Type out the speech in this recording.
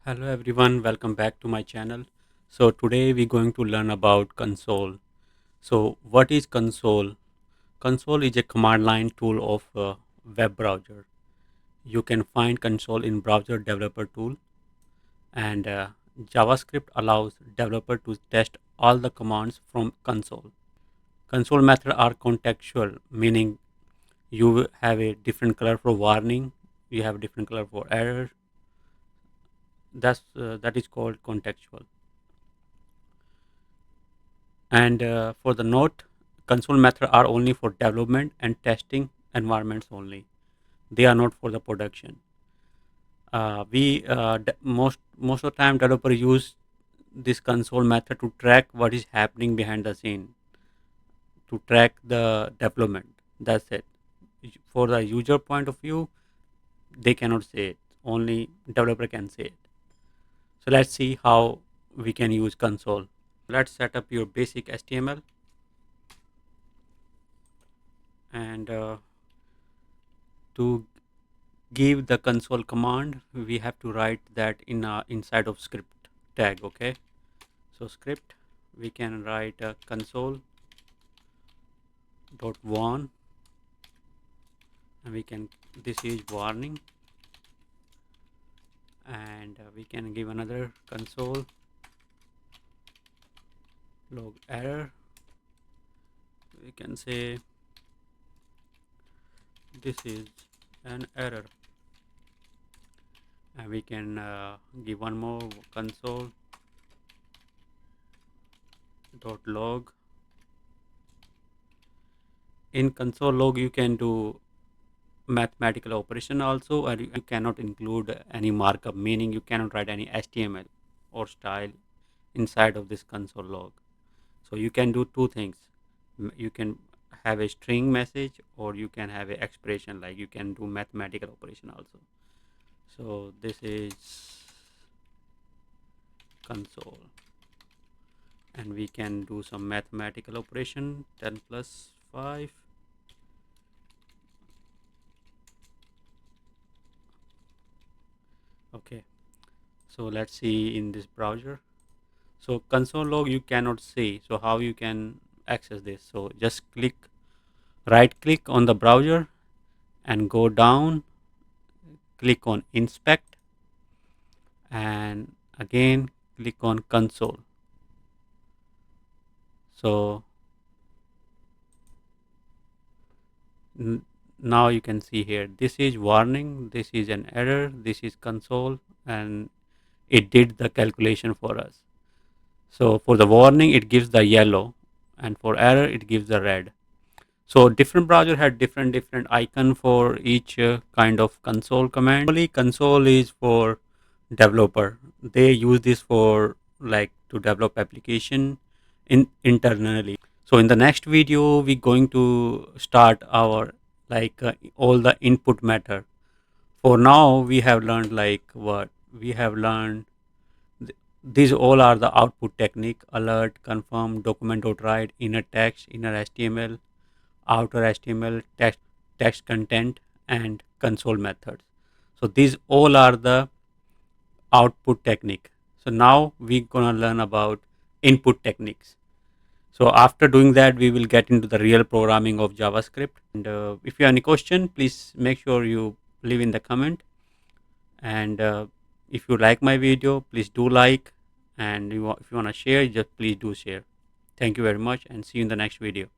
Hello everyone, welcome back to my channel. So today we're going to learn about console. So what is console? Console is a command line tool of a web browser. You can find console in browser developer tool, and JavaScript allows developer to test all the commands from console. Console methods are contextual, meaning you have a different color for warning, you have a different color for error. That is called contextual. And for the note, console methods are only for development and testing environments only. They are not for the production. We most of the time developer use this console method to track what is happening behind the scene, to track the development. That's it. For the user point of view, they cannot say it. Only developer can say it. So let's see how we can use console. Let's set up your basic HTML and to give the console command we have to write that in inside of script tag. Okay, so script we can write console.warn, and we can, this is warning, and we can give another console log error. We can say this is an error, and we can give one more console.log. In console log you can do mathematical operation also, or you cannot include any markup, meaning you cannot write any HTML or style inside of this console log. So you can do two things. You can have a string message, or you can have a expression, like you can do mathematical operation also. So this is console, and we can do some mathematical operation. 10 plus 5. Okay, so let's see in this browser. So console log you cannot see, so how you can access this? So just right click on the browser and go down, click on inspect, and again click on console. So now you can see here, this is warning, this is an error, this is console, and it did the calculation for us. So for the warning it gives the yellow, and for error it gives the red. So different browser had different icon for each kind of console command. Only console is for developer. They use this for like to develop application internally. So in the next video we're going to start our all the input method. For now we have learned like what we have learned. These all are the output technique: alert, confirm, document.write, inner text, inner HTML, outer HTML, text content, and console methods. So these all are the output technique. So now we're gonna learn about input techniques. So after doing that, we will get into the real programming of JavaScript. And if you have any question, please make sure you leave in the comment. And if you like my video, please do like. And if you want to share, just please do share. Thank you very much, and see you in the next video.